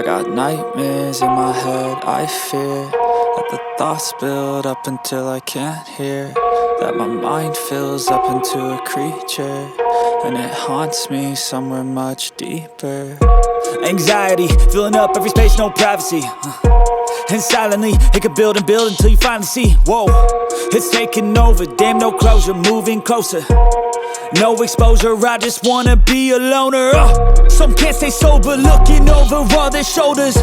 I got nightmares in my head, I fear that the thoughts build up until I can't hear, that my mind fills up into a creature, and it haunts me somewhere much deeper. Anxiety, filling up every space, no privacy. And silently, it could build and build until you finally see, whoa, it's taking over, damn, no closure, moving closer. No exposure, I just wanna be a loner. Some can't stay sober, looking over all their shoulders,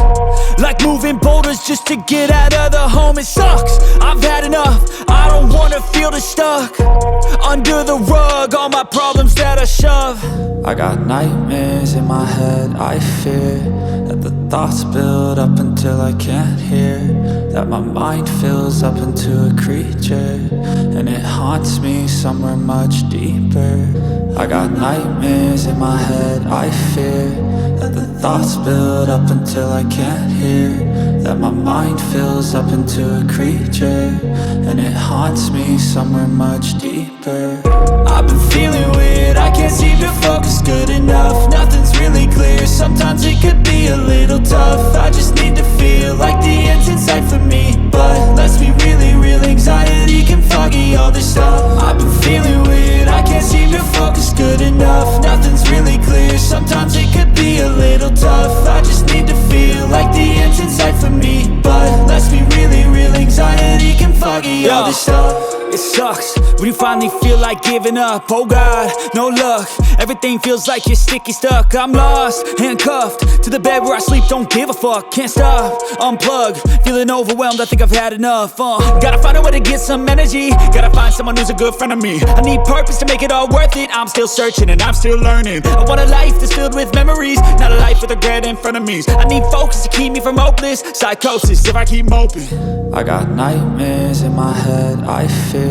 like moving boulders just to get out of the home. It sucks, I've had enough, I don't wanna feel the stuck under the rug, all my problems that I shove. I got nightmares in my head, I fear that the thoughts build up until I can't hear, that my mind fills up into a creature, and it haunts me somewhere much deeper. I got nightmares in my head, I fear that the thoughts build up until I can't hear, that my mind fills up into a creature, and it haunts me somewhere much deeper. I've been feeling weird, I can't seem to focus good enough. Nothing's really clear, sometimes it could be a little tough. I just need to feel like the end's in sight for me, but let's be really real, anxiety can foggy all this stuff. I've been feeling weird, I can't seem to focus good enough. Nothing's really clear, sometimes it could be a little tough. I just need to feel like the end's in sight for me, but let's be really real, anxiety can foggy all this stuff. It sucks when you finally feel like giving up. Oh God, no luck, everything feels like you're sticky stuck. I'm lost, handcuffed to the bed where I sleep, don't give a fuck. Can't stop, unplug, feeling overwhelmed, I think I've had enough. Gotta find a way to get some energy, gotta find someone who's a good friend of me. I need purpose to make it all worth it, I'm still searching and I'm still learning. I want a life that's filled with memories, not a life with regret and frenemies. I need focus to keep me from hopeless psychosis if I keep moping. I got nightmares in my head, I fear